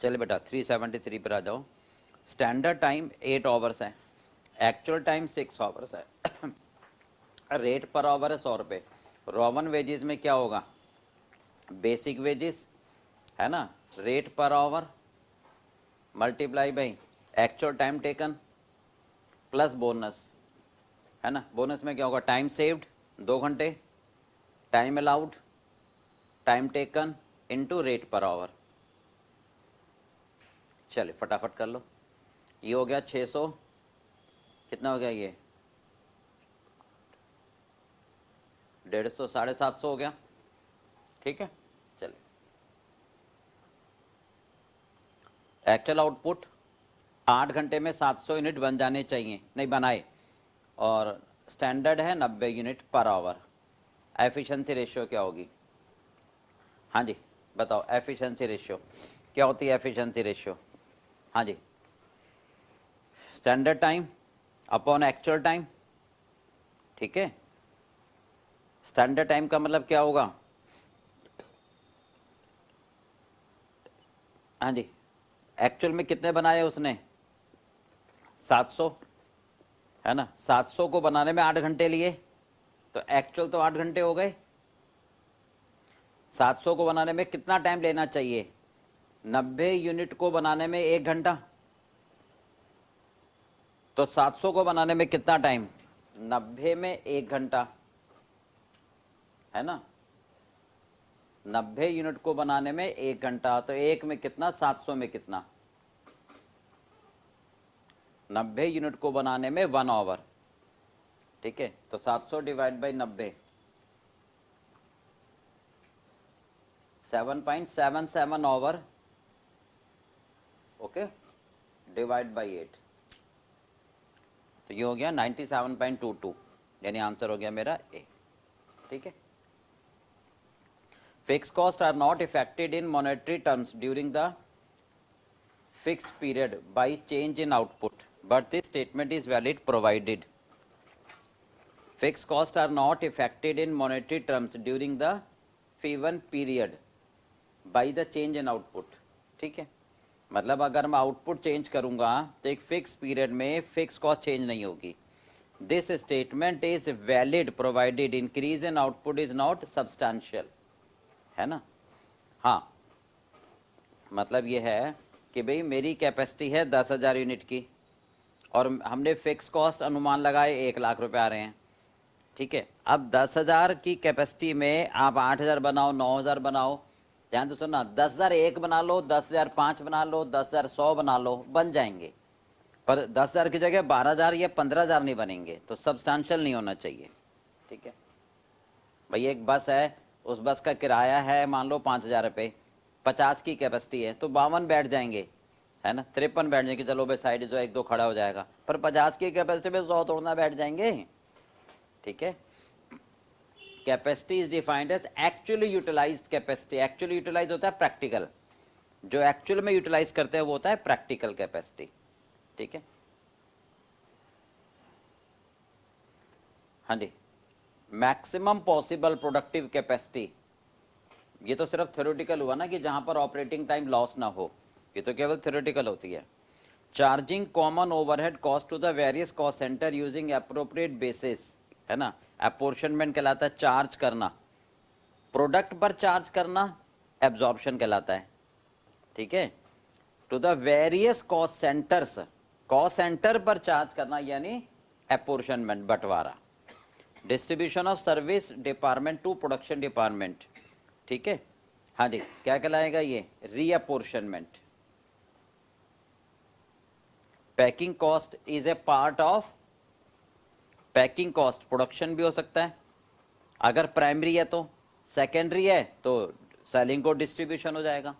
चले बेटा 373 पर आ जाओ। स्टैंडर्ड टाइम 8 आवर्स है, एक्चुअल टाइम 6 आवर्स है, रेट पर आवर है 100 रुपये। रोमन वेजेस में क्या होगा, बेसिक वेजेस है ना, rate per hour multiply by actual time taken plus bonus, है ना। बोनस में क्या होगा, टाइम सेव्ड 2 घंटे, time allowed, time taken into rate per hour. चलिए फटाफट कर लो। ये हो गया 600, कितना हो गया ये 150, 750 हो गया। ठीक है, चलिए एक्चुअल आउटपुट 8 घंटे में 700 यूनिट बन जाने चाहिए, नहीं बनाए, और स्टैंडर्ड है 90 unit per hour. Efficiency ratio क्या होगी, हाँ जी बताओ, एफिशिएंसी रेशियो क्या होती है, एफिशिएंसी रेशियो, हाँ जी, standard time upon actual time. ठीक है, स्टैंडर्ड टाइम का मतलब क्या होगा, हाँ जी, एक्चुअल में कितने बनाए उसने 700, है ना। 700 को बनाने में 8 घंटे लिए, तो एक्चुअल तो 8 घंटे हो गए। 700 को बनाने में कितना टाइम लेना चाहिए, 90 यूनिट को बनाने में 1 घंटा, तो 700 को बनाने में कितना टाइम, 90 में 1 घंटा, है ना। 90 यूनिट को बनाने में 1 घंटा, तो एक में कितना, 700 में कितना, 90 यूनिट को बनाने में 1 आवर। ठीक है, तो 700 divide by 90, 7.77 hour, okay, divide by 8, तो ये हो गया 97.22, यानी आंसर हो गया मेरा ए। ठीक है, fix cost are not affected in monetary terms during the fixed period by change in output, but this statement is valid provided fixed costs are not affected in monetary terms during the F1 period by the change in output। ठीक है, मतलब अगर मैं output change करूंगा तो एक fix period में fix cost change नहीं होगी। This statement is valid provided increase in output is not substantial, है ना। हाँ, मतलब ये है कि भाई मेरी कैपेसिटी है 10,000 यूनिट की, और हमने फिक्स कॉस्ट अनुमान लगाए 1 लाख रुपए आ रहे हैं। ठीक है, अब 10,000 की कैपेसिटी में आप 8,000 बनाओ, 9,000 बनाओ, ध्यान से सुनना, 10,000 एक बना लो, 10,000 5 बना लो, 10,000 100 बना लो, बन जाएंगे, पर 10,000 की जगह 12,000 या 15,000 नहीं बनेंगे, तो सब्सटैंशियल नहीं होना चाहिए। ठीक है भाई, एक बस है, उस बस का किराया है मान लो 5,000 रुपये, 50 की कैपेसिटी है, तो 52 बैठ जाएंगे, है ना, 53 बैठ जाएंगे, चलो भाई साइड जो 1-2 खड़ा हो जाएगा, पर 50 की कैपेसिटी में 100 तोड़ना बैठ जाएंगे। ठीक है, capacity is defined as actually utilised capacity. Actually utilise होता है प्रैक्टिकल, जो एक्चुअल में यूटिलाइज करते हैं वो होता है प्रैक्टिकल कैपेसिटी। ठीक है, हाँ जी, मैक्सिमम पॉसिबल प्रोडक्टिव कैपेसिटी, ये तो सिर्फ थ्योरेटिकल हुआ ना कि जहां पर ऑपरेटिंग टाइम लॉस ना हो, ये तो केवल थ्योरेटिकल होती है। Charging common overhead cost to the various cost centre using appropriate basis, है ना, अपोर्शनमेंट कहलाता है चार्ज करना, प्रोडक्ट पर चार्ज करना एब्जॉर्प्शन कहलाता है। ठीक है, to the various cost centres, cost centre पर चार्ज करना यानी अपोर्शनमेंट, बंटवारा। Distribution of service department to production department. ठीक है, हाँ जी, क्या कहलाएगा ये, reapportionment. Packing cost is a part of, packing cost production भी हो सकता है, अगर प्राइमरी है तो, सेकेंडरी है तो सेलिंग को डिस्ट्रीब्यूशन हो जाएगा,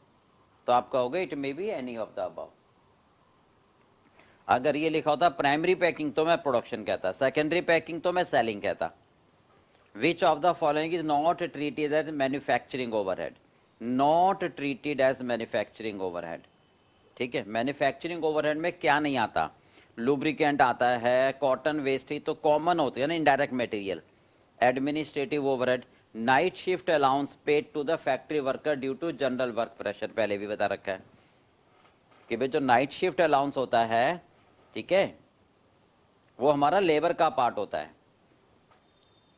तो आप कहोगे it may be any of the above. अगर ये लिखा होता प्राइमरी पैकिंग तो मैं प्रोडक्शन कहता, सेकेंडरी पैकिंग तो मैं सेलिंग कहता। Which of the following is not treated as manufacturing overhead, not treated as manufacturing overhead. ठीक है, मैन्युफैक्चरिंग ओवरहेड में क्या नहीं आता, लुब्रिकेंट आता है, कॉटन वेस्ट ही तो कॉमन होती है ना, indirect material. Administrative overhead, night shift allowance paid to the factory worker due to general work pressure, पहले भी बता रखा है। कि भाई जो नाइट शिफ्ट अलाउंस होता है, ठीक है, वो हमारा लेबर का पार्ट होता है,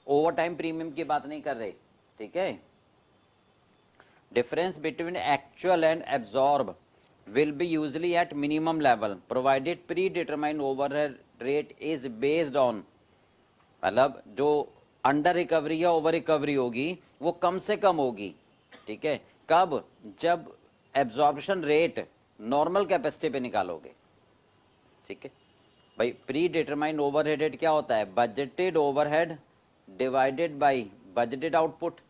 ओवर टाइम प्रीमियम की बात नहीं कर रहे, ठीक है। Difference between actual and absorb will be usually at minimum level provided predetermined overhead rate is based on, मतलब जो अंडर रिकवरी या ओवर रिकवरी होगी वो कम से कम होगी, ठीक है। कब? जब एब्जॉर्प्शन रेट नॉर्मल कैपेसिटी पे निकालोगे, ठीक है भाई। प्री डिटरमाइंड ओवरहेड रेट क्या होता है? Budgeted overhead divided by budgeted output.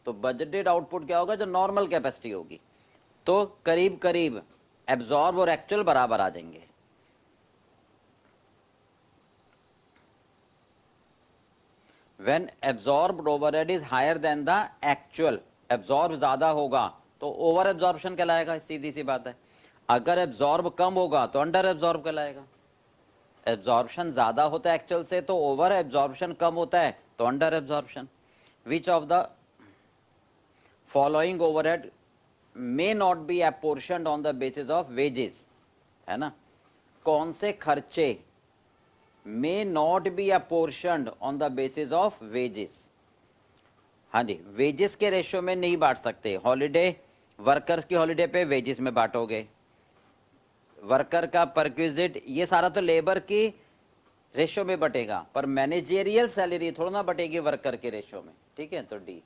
तो बजटेड आउटपुट क्या होगा? जो नॉर्मल कैपेसिटी होगी। तो करीब करीब एब्जॉर्ब और एक्चुअल बराबर आ जाएंगे। When absorbed overhead is higher than the actual, absorb ज्यादा होगा तो ओवर एब्जॉर्प्शन कहलाएगा, सीधी सी बात है। अगर एब्जॉर्ब कम होगा तो अंडर एब्जॉर्ब कहलाएगा। एब्जॉर्प्शन ज्यादा होता है एक्चुअल से तो ओवर, एब्जॉर्प्शन कम होता है तो under absorption. Which of the following overhead may not be apportioned on the basis of wages, है ना। कौन से खर्चे may not be apportioned on the basis of wages? हाँ जी, वेजेस के रेशियो में नहीं बांट सकते। हॉलीडे, वर्कर्स की हॉलीडे पे वेजेस में बांटोगे, वर्कर का परक्विजिट, ये सारा तो लेबर की रेशियो में बटेगा, पर मैनेजेरियल सैलरी थोड़ा ना बटेगी वर्कर के रेशियो में, ठीक है। तो डी,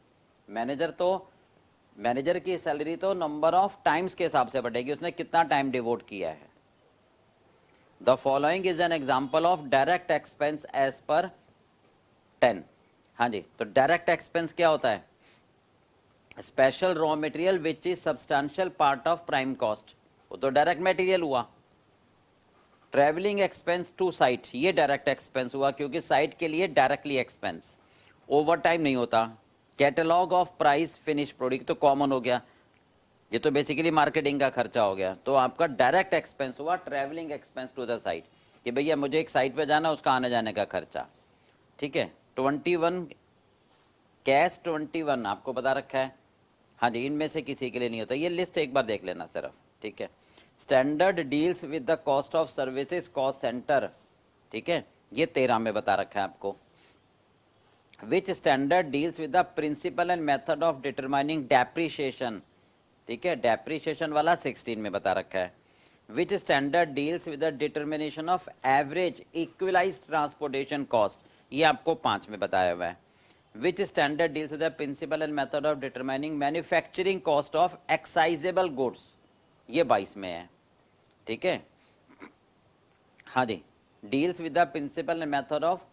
मैनेजर की सैलरी तो नंबर ऑफ टाइम्स के हिसाब से बटेगी, उसने कितना टाइम डिवोट किया है। The following is an example of direct expense as per 10। हाँ जी, तो डायरेक्ट एक्सपेंस क्या होता है? Special raw material which is substantial part of prime cost, वो तो डायरेक्ट मटेरियल हुआ। ट्रैवलिंग एक्सपेंस टू साइट, ये डायरेक्ट एक्सपेंस हुआ क्योंकि साइट के लिए डायरेक्टली एक्सपेंस, ओवर टाइम नहीं होता। Catalogue of price finish product तो कॉमन हो गया, ये तो बेसिकली मार्केटिंग का खर्चा हो गया। तो आपका डायरेक्ट एक्सपेंस हुआ travelling expense to the site, कि भैया मुझे एक साइट पे जाना, उसका आने जाने का खर्चा, ठीक है। 21 कैश 21 आपको बता रखा है। हाँ जी, इनमें से किसी के लिए नहीं होता, ये लिस्ट एक बार देख लेना सिर्फ, ठीक है। Standard deals with the cost of services cost centre, ठीक है, ये 13 में बता रखा है आपको। Which standard deals with the principle and method of determining depreciation, ठीक है, डेप्रीशिएशन वाला 16 में बता रखा है। Which standard deals with the determination of average equalised transportation cost, ये आपको 5 में बताया हुआ है। Which standard deals with the principle and method of determining manufacturing cost of excisable goods, ये 22 में है, ठीक है। हाँ जी, deals with the principle and method of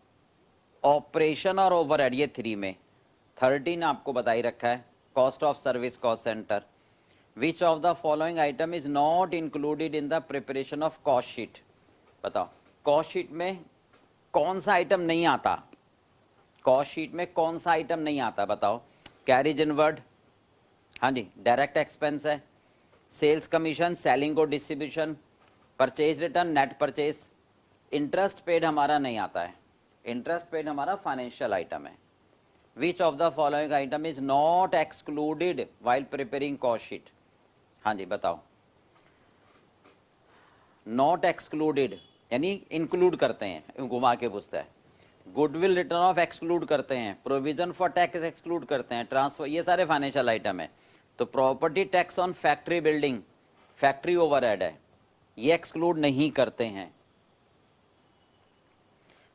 operation और ओवरहेड, ये 3 में। 13 आपको बता ही रखा है, cost of service cost centre. Which of the following item is not included in the preparation of cost sheet, बताओ कॉस्ट शीट में कौन सा आइटम नहीं आता? कॉस्ट शीट में कौन सा आइटम नहीं आता बताओ? कैरिज इनवर्ड, हाँ जी, डायरेक्ट एक्सपेंस है। सेल्स कमीशन, सेलिंग और distribution, purchase return, net purchase. Interest paid हमारा नहीं आता है, इंटरेस्ट पेड हमारा फाइनेंशियल आइटम है। Which of the following item is not excluded while preparing cost sheet? हाँ जी बताओ। नॉट एक्सक्लूडेड यानी इंक्लूड करते हैं, घुमा के पूछता है। गुडविल रिटर्न ऑफ एक्सक्लूड करते हैं, प्रोविजन फॉर टैक्स एक्सक्लूड करते हैं, ट्रांसफर, ये सारे फाइनेंशियल आइटम है। तो property tax on factory building, factory overhead है, ये एक्सक्लूड नहीं करते हैं।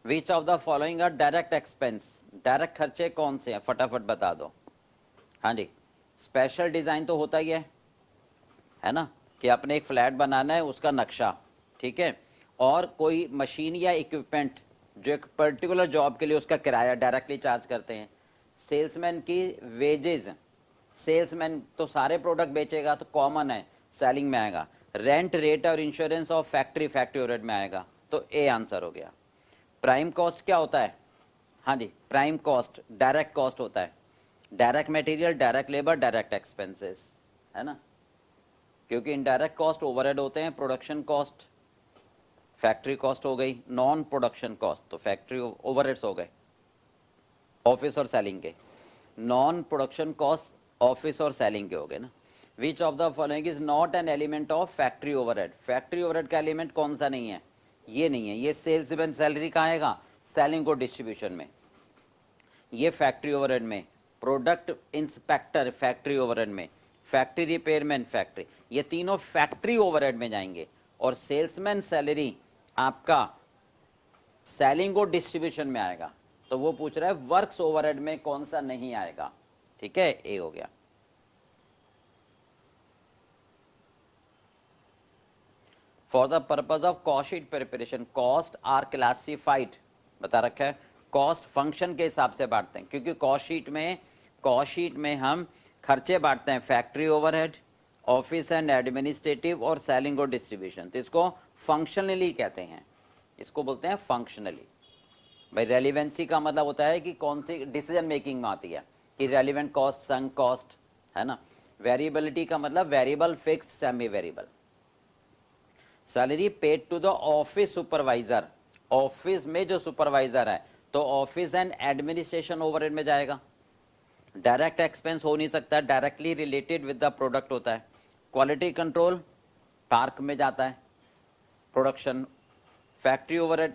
Which of the following are direct expense, डायरेक्ट खर्चे कौन से हैं फटाफट बता दो। हाँ जी, स्पेशल डिजाइन तो होता ही है ना, कि आपने एक फ्लैट बनाना है उसका नक्शा, ठीक है, और कोई मशीन या इक्विपमेंट जो एक पर्टिकुलर जॉब के लिए उसका किराया डायरेक्टली चार्ज करते हैं। सेल्समैन की वेजेस, सेल्समैन तो सारे प्रोडक्ट बेचेगा तो कॉमन है, सेलिंग में आएगा। रेंट, रेट और insurance of factory, factory overhead में आएगा, तो ए आंसर हो गया। प्राइम कॉस्ट क्या होता है? हाँ जी, प्राइम कॉस्ट डायरेक्ट कॉस्ट होता है, direct material, direct labour, direct expenses, है ना। क्योंकि इनडायरेक्ट कॉस्ट ओवरहेड होते हैं, प्रोडक्शन कॉस्ट फैक्ट्री कॉस्ट हो गई, नॉन प्रोडक्शन कॉस्ट तो फैक्ट्री ओवरहेड्स हो गए, ऑफिस और सेलिंग के। नॉन प्रोडक्शन कॉस्ट ऑफिस और सेलिंग के हो गए ना। विच of the following is not an element of factory overhead. Factory overhead का एलिमेंट कौन सा नहीं है? ये नहीं है। ये सेल्समैन सैलरी कहाँ आएगा? सेलिंग और डिस्ट्रीब्यूशन में। ये फैक्ट्री ओवरहेड में। प्रोडक्ट इंस्पेक्टर फैक्ट्री ओवरहेड में। फैक्ट्री रिपेयरमैन फैक्ट्री, ये तीनों फैक्ट्री ओवरहेड में जाएंगे। और सेल्समैन सैलरी आपका सेलिंग और डिस्ट्रीब्यूशन में आएगा। तो वो पूछ रहा है वर्क्स ओवरहेड में कौन सा नहीं आएगा। ठीक है, ए हो गया। For the purpose of cost sheet preparation cost are classified, बता रखा है। कॉस्ट फंक्शन के हिसाब से बांटते हैं, क्योंकि कॉस्ट शीट में हम खर्चे बांटते हैं factory overhead, office and administrative और सेलिंग और डिस्ट्रीब्यूशन। तो इसको फंक्शनली कहते हैं, इसको बोलते हैं फंक्शनली। भाई रेलिवेंसी का मतलब होता है कि कौन सी डिसीजन मेकिंग में आती है, कि रेलिवेंट कॉस्ट, संक कॉस्ट, है ना। वेरिएबिलिटी का मतलब variable, fixed, semi variable. Salary paid to the office supervisor, office में जो सुपरवाइजर है तो ऑफिस एंड एडमिनिस्ट्रेशन ओवरहेड में जाएगा। डायरेक्ट एक्सपेंस हो नहीं सकता, directly related with the product होता है। क्वालिटी कंट्रोल पार्क में जाता है। प्रोडक्शन फैक्ट्री ओवरहेड,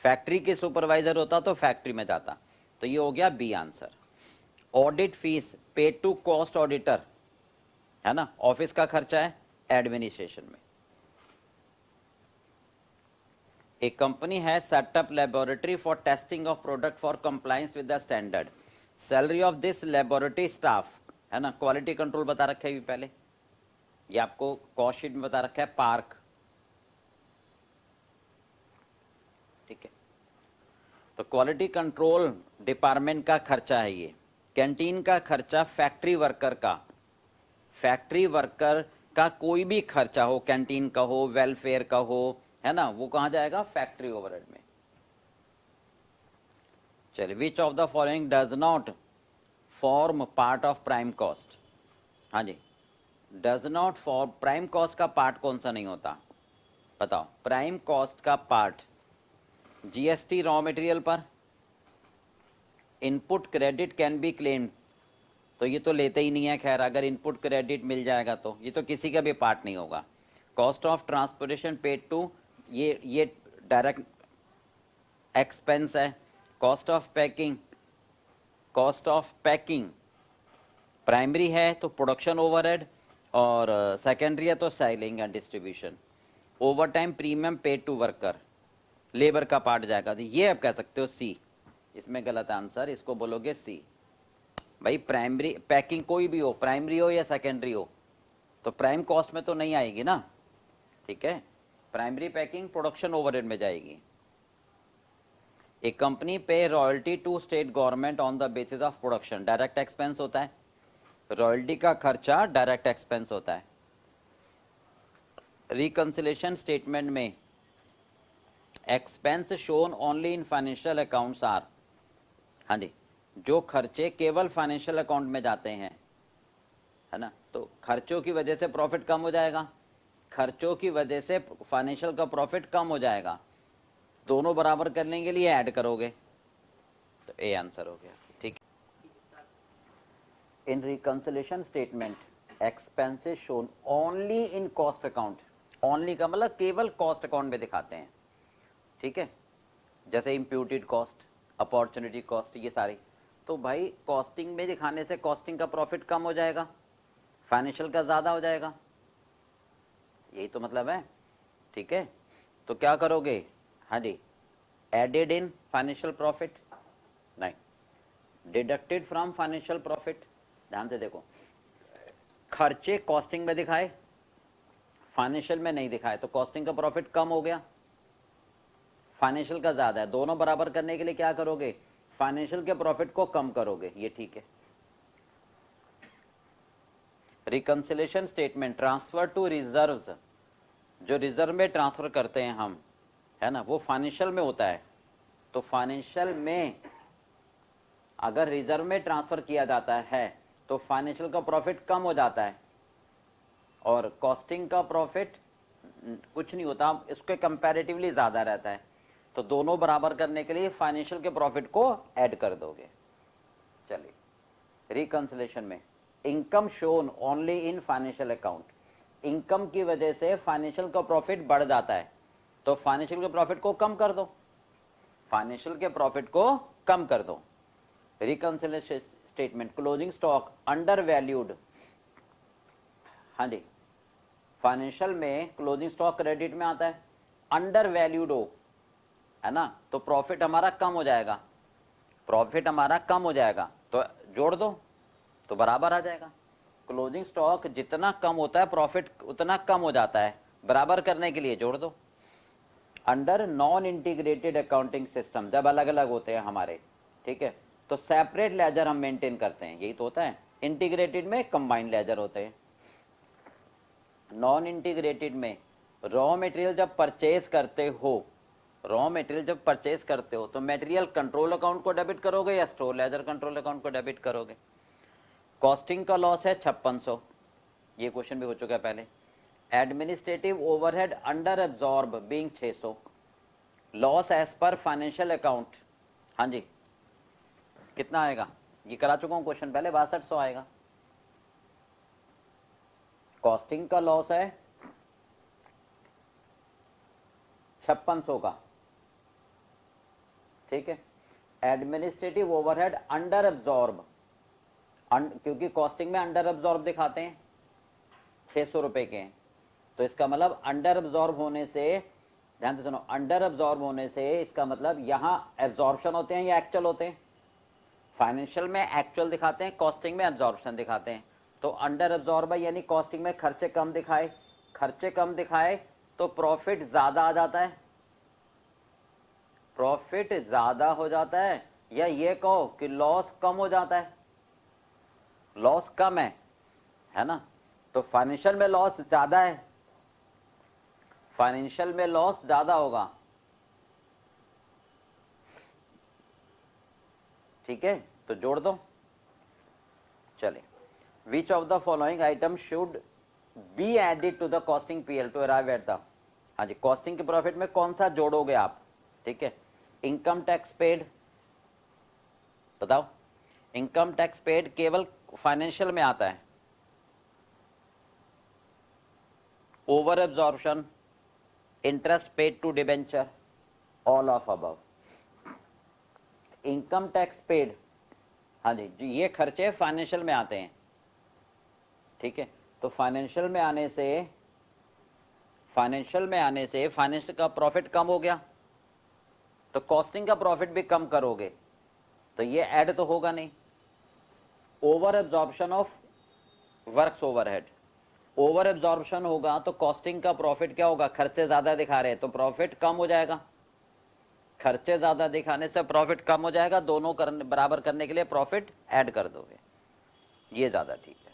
फैक्ट्री के सुपरवाइजर होता तो फैक्ट्री में जाता। तो ये हो गया B answer. Audit fees paid to cost auditor, है ना, ऑफिस का खर्चा है एडमिनिस्ट्रेशन में। A company has set up laboratory for testing of product for compliance with the standard. Salary of this laboratory staff, है ना। क्वालिटी कंट्रोल बता रखा है पहले, ये आपको कॉस्ट शीट में बता रखा है पार्क। ठीक है, तो क्वालिटी कंट्रोल डिपार्टमेंट का खर्चा है ये। कैंटीन का खर्चा फैक्ट्री वर्कर का, फैक्ट्री वर्कर का कोई भी खर्चा हो, कैंटीन का हो, वेलफेयर का हो, है ना, वो कहाँ जाएगा? फैक्ट्री ओवरहेड में। चलिए, which of the following does not form part of prime cost. हाँ जी, does not form, prime cost का पार्ट कौन सा नहीं होता? बताओ। प्राइम कॉस्ट का पार्ट जीएसटी रॉ मटेरियल पर, input credit can be claimed, तो ये तो लेते ही नहीं है। खैर, अगर इनपुट क्रेडिट मिल जाएगा तो ये तो किसी का भी पार्ट नहीं होगा। Cost of transportation paid to, ये डायरेक्ट एक्सपेंस है। Cost of packing, cost of packing primary है तो प्रोडक्शन ओवरहेड, और सेकेंडरी है तो selling and distribution. Over time premium paid to worker, labour का पार्ट जाएगा। तो ये आप कह सकते हो सी, इसमें गलत आंसर, इसको बोलोगे सी। भाई प्राइमरी पैकिंग कोई भी हो, प्राइमरी हो या सेकेंडरी हो, तो प्राइम कॉस्ट में तो नहीं आएगी ना। ठीक है, प्राइमरी पैकिंग प्रोडक्शन ओवरहेड में जाएगी। A company pay royalty to state government on the basis of production, direct expense होता है। रॉयल्टी का खर्चा डायरेक्ट एक्सपेंस होता है। रिकंसिलेशन स्टेटमेंट में expense shown only in financial accounts are, हाँ जी, जो खर्चे केवल फाइनेंशियल अकाउंट में जाते हैं, है ना, तो खर्चों की वजह से प्रॉफिट कम हो जाएगा, खर्चों की वजह से फाइनेंशियल का प्रॉफिट कम हो जाएगा। दोनों बराबर करने के लिए ऐड करोगे, तो ए आंसर हो गया। ठीक, in reconciliation statement expenses shown only in cost account, only का मतलब केवल कॉस्ट अकाउंट में दिखाते हैं। ठीक है, जैसे इम्प्यूटेड कॉस्ट, अपॉर्चुनिटी कॉस्ट, ये सारी। तो भाई कॉस्टिंग में दिखाने से कॉस्टिंग का प्रॉफिट कम हो जाएगा, फाइनेंशियल का ज़्यादा हो जाएगा, यही तो मतलब है। ठीक है, तो क्या करोगे? हाँ जी, एडेड इन फाइनेंशियल प्रॉफिट नहीं, डिडक्टेड फ्रॉम फाइनेंशियल प्रॉफिट। ध्यान से देखो, खर्चे कॉस्टिंग में दिखाए, फाइनेंशियल में नहीं दिखाए, तो कॉस्टिंग का प्रॉफिट कम हो गया, फाइनेंशियल का ज़्यादा है। दोनों बराबर करने के लिए क्या करोगे? फाइनेंशियल के प्रॉफिट को कम करोगे, ये ठीक है। Reconciliation statement transfer to reserves, जो रिजर्व में ट्रांसफर करते हैं हम, है ना, वो फाइनेंशियल में होता है। तो फाइनेंशियल में अगर रिजर्व में ट्रांसफर किया जाता है तो फाइनेंशियल का प्रॉफिट कम हो जाता है, और कॉस्टिंग का प्रॉफिट कुछ नहीं होता, इसके कंपैरेटिवली ज़्यादा रहता है। तो दोनों बराबर करने के लिए फाइनेंशियल के प्रॉफिट को ऐड कर दोगे। चलिए, रिकंसिलेशन में income shown only in financial account, income की वजह से फाइनेंशियल का प्रॉफिट बढ़ जाता है, तो फाइनेंशियल के प्रॉफिट को कम कर दो, फाइनेंशियल के प्रॉफिट को कम कर दो। Reconciliation statement, closing stock under valued, हाँ जी, फाइनेंशियल में क्लोजिंग स्टॉक क्रेडिट में आता है, अंडर वैल्यूड हो, है ना, तो प्रॉफिट हमारा कम हो जाएगा, प्रॉफिट हमारा कम हो जाएगा, तो जोड़ दो तो बराबर आ जाएगा। क्लोजिंग स्टॉक जितना कम होता है प्रॉफिट उतना कम हो जाता है, बराबर करने के लिए जोड़ दो। Under non integrated accounting system, जब अलग अलग होते हैं हमारे, ठीक है, तो सेपरेट लेजर हम मेंटेन करते हैं, यही तो होता है। इंटीग्रेटेड में कंबाइंड लेजर होते हैं, नॉन इंटीग्रेटेड में रॉ मटेरियल जब परचेज करते हो, रॉ मटेरियल जब परचेज करते हो तो मटेरियल कंट्रोल अकाउंट को डेबिट करोगे या स्टोर लेजर कंट्रोल अकाउंट को डेबिट करोगे। कॉस्टिंग का लॉस है 5600, ये क्वेश्चन भी हो चुका है पहले। Administrative overhead under absorb being 600, loss as per financial account, हाँ जी, कितना आएगा, ये करा चुका हूं क्वेश्चन पहले, 6200 आएगा। कॉस्टिंग का लॉस है 5600 का, ठीक है। एडमिनिस्ट्रेटिव ओवरहेड अंडर एब्जॉर्ब, क्योंकि कॉस्टिंग में अंडर एब्जॉर्ब दिखाते हैं 600 रुपए के हैं, तो इसका मतलब अंडर एब्जॉर्ब होने से, ध्यान से सुनो, अंडर एब्जॉर्ब होने से इसका मतलब यहां एब्जॉर्प्शन होते हैं या एक्चुअल होते हैं, फाइनेंशियल में एक्चुअल दिखाते हैं, कॉस्टिंग में एब्जॉर्प्शन दिखाते हैं। तो अंडर एब्जॉर्ब है यानी कॉस्टिंग में खर्चे कम दिखाए, खर्चे कम दिखाए तो प्रॉफिट ज्यादा आ जाता है, प्रॉफिट ज्यादा हो जाता है, या ये कहो कि लॉस कम हो जाता है, लॉस कम है ना, तो फाइनेंशियल में लॉस ज्यादा है, फाइनेंशियल में लॉस ज्यादा होगा, ठीक है, तो जोड़ दो। चलिए, which of the following item should be added to the costing PL to arrive at the, हाँ जी, कॉस्टिंग के प्रॉफिट में कौन सा जोड़ोगे आप, ठीक है। इनकम टैक्स पेड, बताओ, इनकम टैक्स पेड केवल फाइनेंशियल में आता है, over absorption, interest paid to debenture, all of above. Income tax paid, हाँ जी, जो ये खर्चे फाइनेंशियल में आते हैं, ठीक है, तो फाइनेंशियल में आने से, फाइनेंशियल में आने से फाइनेंशियल का प्रॉफिट कम हो गया, तो कॉस्टिंग का प्रॉफिट भी कम करोगे तो ये ऐड तो होगा नहीं। Over absorption of works overhead, over absorption होगा तो कॉस्टिंग का प्रॉफिट क्या होगा, खर्चे ज्यादा दिखा रहे हैं तो प्रॉफिट कम हो जाएगा, खर्चे ज्यादा दिखाने से प्रॉफिट कम हो जाएगा, दोनों करने बराबर करने के लिए प्रॉफिट ऐड कर दोगे, ये ज्यादा ठीक है।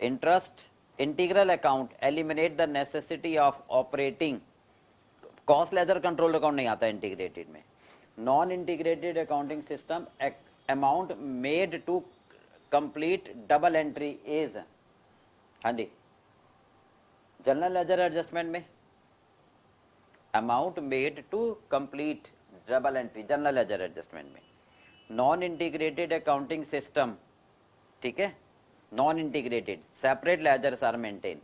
Interest integral account eliminate the necessity of operating, cost ledger control account नहीं आता इंटीग्रेटेड में। Non integrated accounting system amount made to complete double entry is, हाँ जी, जनरल लेजर एडजस्टमेंट में amount made to complete double entry, general ledger adjustment में। Non integrated accounting system, ठीक है, non integrated separate ledgers are maintain.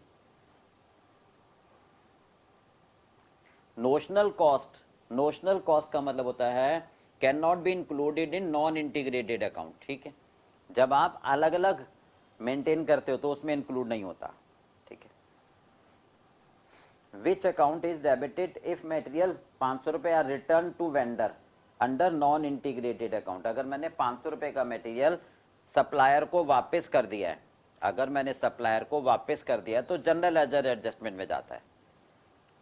Notional cost, notional cost का मतलब होता है can not B included in non integrated account, ठीक है, जब आप अलग अलग मेंटेन करते हो तो उसमें इंक्लूड नहीं होता, ठीक है। Which account is debited if material 500 रुपए are return to vendor under non integrated account, अगर मैंने 500 रुपए का मटेरियल सप्लायर को वापस कर दिया है, अगर मैंने सप्लायर को वापस कर दिया है तो जनरल लेजर एडजस्टमेंट में जाता है,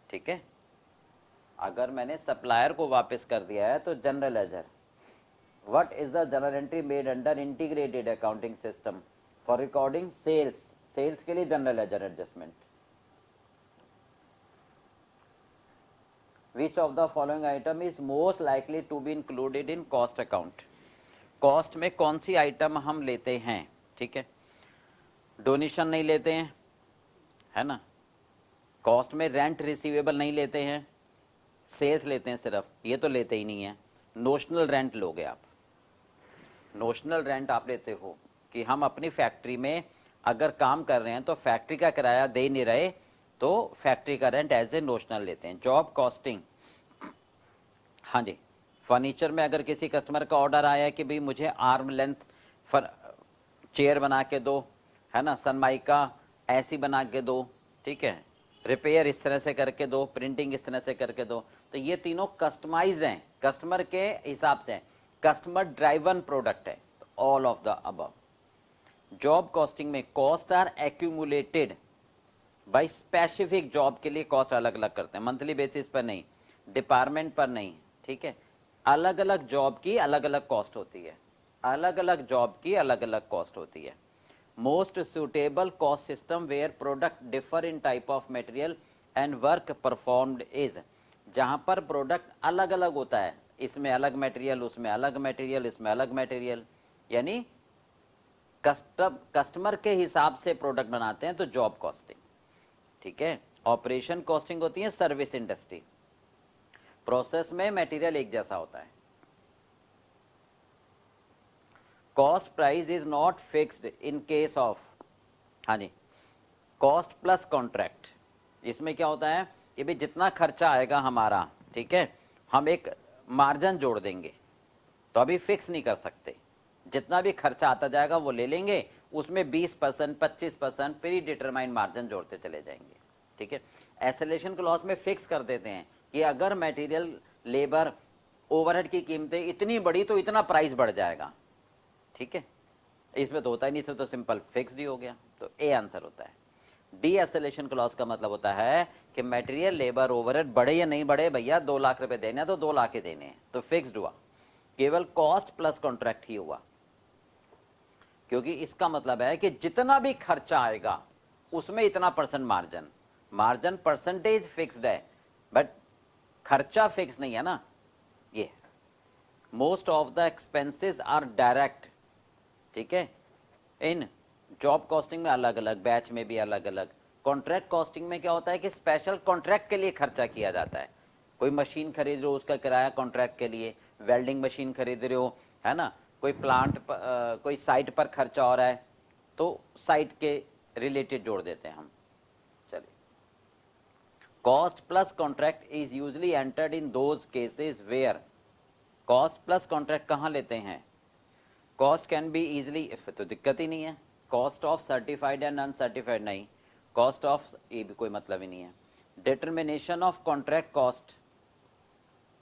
ठीक है, अगर मैंने सप्लायर को वापस कर दिया है तो general ledger. What is the general entry made under integrated accounting system for recording sales, sales के लिए general ledger adjustment. Which of the following item is most likely to be included in cost account, cost में कौन सी item हम लेते हैं, ठीक है, donation नहीं लेते हैं, है ना, कॉस्ट में रेंट रिसीवेबल नहीं लेते हैं, सेल्स लेते हैं सिर्फ, ये तो लेते ही नहीं है, नोशनल रेंट लोगे आप, नोशनल रेंट आप लेते हो कि हम अपनी फैक्ट्री में अगर काम कर रहे हैं तो फैक्ट्री का किराया दे नहीं रहे, तो फैक्ट्री का रेंट एज ए नोशनल लेते हैं। जॉब कॉस्टिंग, हाँ जी, फर्नीचर में अगर किसी कस्टमर का ऑर्डर आया है कि भाई मुझे आर्म लेंथ चेयर बना के दो, है ना, सनमाइका ऐसी बना के दो, ठीक है, रिपेयर इस तरह से करके दो, प्रिंटिंग इस तरह से करके दो, तो ये तीनों कस्टमाइज हैं, कस्टमर के हिसाब से, कस्टमर ड्राइवन प्रोडक्ट है, all of the above. Job costing में cost are accumulated by specific job के लिए कॉस्ट अलग अलग करते हैं, मंथली बेसिस पर नहीं, डिपार्टमेंट पर नहीं, ठीक है, अलग अलग जॉब की अलग अलग कॉस्ट होती है, अलग अलग जॉब की अलग अलग कॉस्ट होती है। Most suitable cost system where product differ in type of material and work performed is, जहां पर प्रोडक्ट अलग अलग होता है, इसमें अलग मटेरियल, उसमें अलग मटेरियल, इसमें अलग मटेरियल, यानी कस्टमर के हिसाब से प्रोडक्ट बनाते हैं, तो जॉब कॉस्टिंग, ठीक है। ऑपरेशन कॉस्टिंग होती है सर्विस इंडस्ट्री, प्रोसेस में मटेरियल एक जैसा होता है। Cost price is not fixed in case of, हाँ जी, कॉस्ट प्लस कॉन्ट्रैक्ट। इसमें क्या होता है, ये भी जितना खर्चा आएगा हमारा, ठीक है, हम एक मार्जिन जोड़ देंगे, तो अभी फिक्स नहीं कर सकते, जितना भी खर्चा आता जाएगा वो ले लेंगे, उसमें 20%, 25% प्री डिटरमाइंड मार्जिन जोड़ते चले जाएंगे, ठीक है। एस्केलेशन क्लॉज में फिक्स कर देते हैं कि अगर मटेरियल, लेबर, ओवरहेड की कीमतें इतनी बढ़ी तो इतना प्राइस बढ़ जाएगा, ठीक है। इसमें तो होता ही नहीं, इसमें तो सिंपल फिक्स्ड ही हो गया, तो ए आंसर होता है। डी एस्केलेशन क्लॉज का मतलब होता है कि मटेरियल, लेबर, ओवरहेड बढ़े या नहीं बढ़े, भैया 2 लाख रुपए देने हैं तो 2 लाख ही देने हैं, तो फिक्स्ड हुआ, केवल कॉस्ट प्लस कॉन्ट्रैक्ट ही हुआ, क्योंकि इसका मतलब है कि जितना भी खर्चा आएगा उसमें इतना percent margin, margin percentage fixed है, बट खर्चा फिक्स नहीं है ना ये। Most of the expenses are direct, ठीक है, इन जॉब कॉस्टिंग में अलग अलग, बैच में भी अलग अलग। कॉन्ट्रैक्ट कॉस्टिंग में क्या होता है कि स्पेशल कॉन्ट्रैक्ट के लिए खर्चा किया जाता है, कोई मशीन खरीद रहे हो उसका किराया कॉन्ट्रैक्ट के लिए, वेल्डिंग मशीन खरीद रहे हो, है ना, कोई प्लांट कोई साइट पर खर्चा हो रहा है, तो साइट के रिलेटेड जोड़ देते हैं हम। चलिए, cost plus contract is usually entered in those cases where, cost plus contract कहाँ लेते हैं, कॉस्ट कैन बी इजिली, तो दिक्कत ही नहीं है, cost of certified and uncertified नहीं, कॉस्ट ऑफ, ये भी कोई मतलब ही नहीं है। Determination of contract cost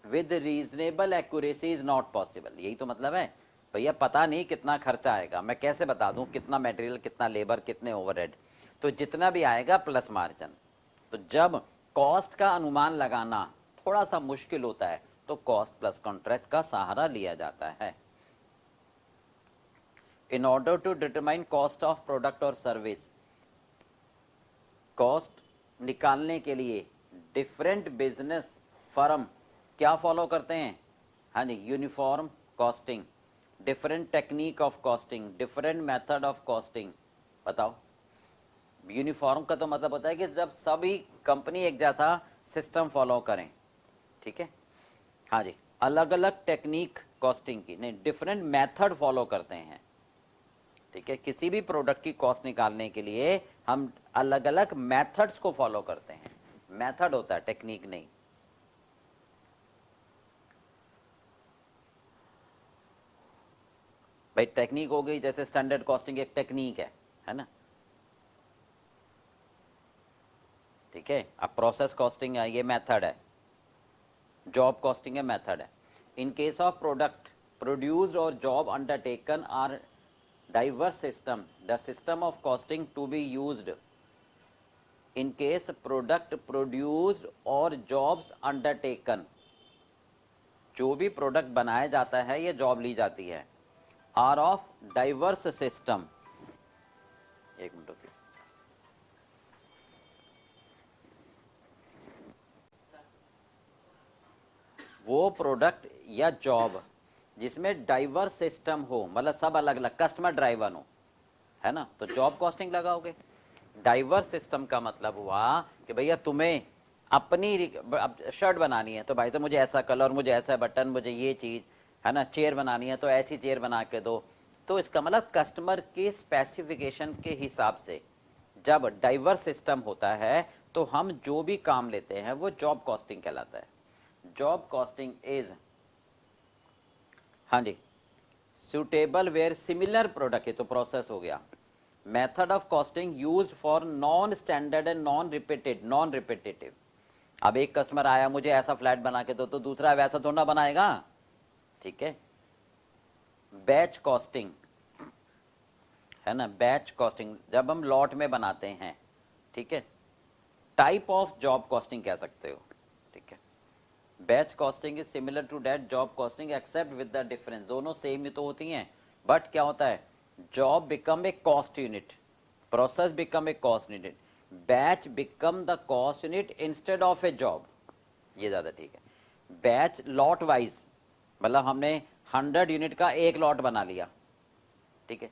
with reasonable accuracy is not possible, यही तो मतलब है, भैया पता नहीं कितना खर्चा आएगा, मैं कैसे बता दूं कितना मटेरियल, कितना लेबर, कितने ओवरहेड, तो जितना भी आएगा प्लस मार्जिन। तो जब कॉस्ट का अनुमान लगाना थोड़ा सा मुश्किल होता है तो कॉस्ट प्लस कॉन्ट्रैक्ट का सहारा लिया जाता है। In order to determine cost of product और सर्विस, कॉस्ट निकालने के लिए डिफरेंट बिजनेस फर्म क्या फॉलो करते हैं, हाँ जी, uniform costing, different technique of costing, different method of costing. बताओ, यूनिफॉर्म का तो मतलब होता है कि जब सभी कंपनी एक जैसा सिस्टम फॉलो करें, ठीक है, हाँ जी, अलग अलग टेक्निक कॉस्टिंग की नहीं, डिफरेंट मेथड फॉलो करते हैं, ठीक है, किसी भी प्रोडक्ट की कॉस्ट निकालने के लिए हम अलग अलग मेथड्स को फॉलो करते हैं, मेथड होता है, टेक्निक नहीं। भाई टेक्निक हो गई, जैसे स्टैंडर्ड कॉस्टिंग एक टेक्निक है ना, ठीक है। अब प्रोसेस कॉस्टिंग है, ये मेथड है, जॉब कॉस्टिंग है, मेथड है। In case of product produced और job undertaken are diverse system, the system of costing to be used in case product produced और jobs undertaken, जो भी प्रोडक्ट बनाया जाता है या जॉब ली जाती है, are of diverse system, एक मिनट रुकिए, वो प्रोडक्ट या जॉब जिसमें डाइवर्स सिस्टम हो, मतलब सब अलग अलग कस्टमर ड्राइवन हो, है ना, तो जॉब कॉस्टिंग लगाओगे। डाइवर्स सिस्टम का मतलब हुआ कि भैया तुम्हें अपनी शर्ट बनानी है, तो भाई साहब मुझे ऐसा कलर, मुझे ऐसा बटन, मुझे ये चीज़, है ना, चेयर बनानी है तो ऐसी चेयर बना के दो। तो इसका मतलब कस्टमर के स्पेसिफिकेशन के हिसाब से जब डाइवर्स सिस्टम होता है तो हम जो भी काम लेते हैं वो जॉब कॉस्टिंग कहलाता है। जॉब कॉस्टिंग इज, हाँ जी, सुटेबल वेयर सिमिलर प्रोडक्ट, ये तो प्रोसेस हो गया। Method of costing used for non standard and non repetitive. अब एक कस्टमर आया, मुझे ऐसा फ्लैट बना के दो, तो दूसरा वैसा थोड़ा ना बनाएगा, ठीक है। बैच कॉस्टिंग, है ना, बैच कॉस्टिंग जब हम लॉट में बनाते हैं, ठीक है। टाइप ऑफ जॉब कॉस्टिंग कह सकते हो, ठीक है। Batch costing is similar to that job costing except with the difference, दोनों सेम ही तो होती हैं, बट क्या होता है, job become a cost unit, process become a cost unit, batch become the cost unit instead of a job, ये ज्यादा ठीक है। बैच लॉट वाइज, मतलब हमने 100 यूनिट का एक लॉट बना लिया, ठीक है।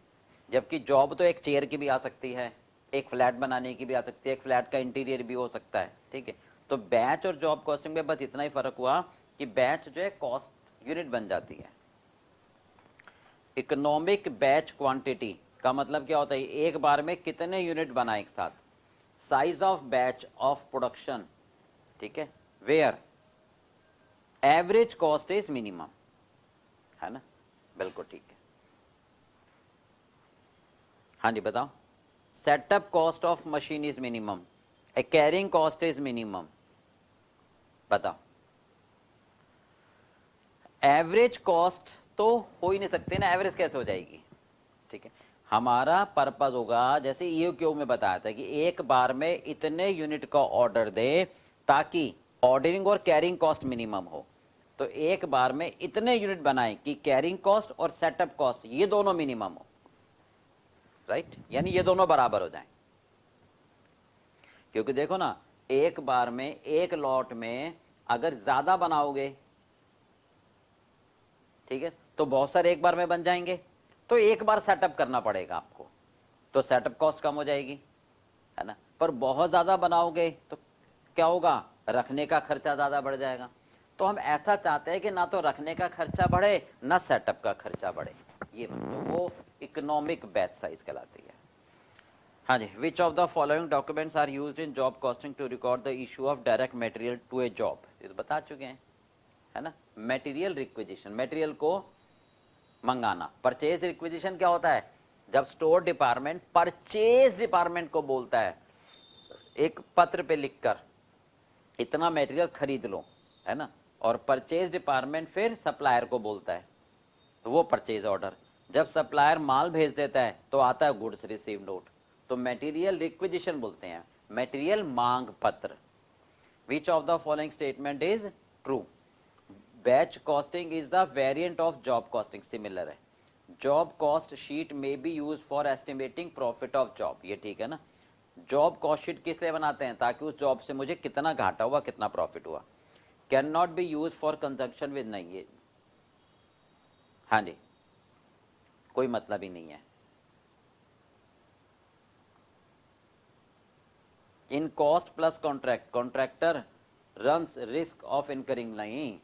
जबकि जॉब तो एक चेयर की भी आ सकती है, एक फ्लैट बनाने की भी आ सकती है, एक फ्लैट का इंटीरियर भी हो सकता है, ठीक है। तो बैच और जॉब कॉस्टिंग में बस इतना ही फर्क हुआ कि बैच जो है कॉस्ट यूनिट बन जाती है। इकोनॉमिक बैच क्वांटिटी का मतलब क्या होता है, एक बार में कितने यूनिट बनाए एक साथ। Size of batch of production, ठीक है, where average cost is minimum, है ना, बिल्कुल ठीक है। हाँ जी बताओ। Setup cost of machine is minimum, a carrying cost is minimum, बताओ। एवरेज कॉस्ट तो हो ही नहीं सकती ना, एवरेज कैसे हो जाएगी, ठीक है। हमारा पर्पज होगा, जैसे ईओक्यू में बताया था कि एक बार में इतने यूनिट का ऑर्डर दे ताकि ऑर्डरिंग और कैरिंग कॉस्ट मिनिमम हो। तो एक बार में इतने यूनिट बनाए कि कैरिंग कॉस्ट और सेटअप कॉस्ट ये दोनों मिनिमम हो, राइट, यानी ये दोनों बराबर हो जाएं। क्योंकि देखो ना, एक बार में एक लॉट में अगर ज्यादा बनाओगे, ठीक है, तो बहुत सारे एक बार में बन जाएंगे, तो एक बार सेटअप करना पड़ेगा आपको, तो सेटअप कॉस्ट कम हो जाएगी, है ना। पर बहुत ज्यादा बनाओगे तो क्या होगा, रखने का खर्चा ज्यादा बढ़ जाएगा। तो हम ऐसा चाहते हैं कि ना तो रखने का खर्चा बढ़े ना सेटअप का खर्चा बढ़े, ये तो वो इकोनॉमिक बैच साइज कहलाती है। हाँ जी, which of the following documents are used in job costing to record the issue of direct material to a job, ये तो बता चुके हैं, है ना। मटेरियल रिक्विजिशन, मटेरियल को मंगाना। परचेज रिक्विजिशन क्या होता है, जब स्टोर डिपार्टमेंट परचेज डिपार्टमेंट को बोलता है एक पत्र पे लिखकर इतना मटेरियल खरीद लो, है ना, और परचेज डिपार्टमेंट फिर सप्लायर को बोलता है, तो वो परचेज ऑर्डर। जब सप्लायर माल भेज देता है तो आता है गुड्स रिसीव नोट, तो मटेरियल रिक्विजिशन बोलते हैं, मटेरियल मांग पत्र। विच of the following statement is true, batch costing is the variant of job costing, similar है। जॉब कॉस्ट शीट में B use for estimating profit of job, ये ठीक है ना। जॉब कॉस्ट शीट किस लिए बनाते हैं, ताकि उस जॉब से मुझे कितना घाटा हुआ कितना प्रॉफिट हुआ। Can not B use for conjunction with, नहीं ये, हाँ जी, कोई मतलब ही नहीं है। In cost plus contract, contractor runs risk of incurring, नहीं,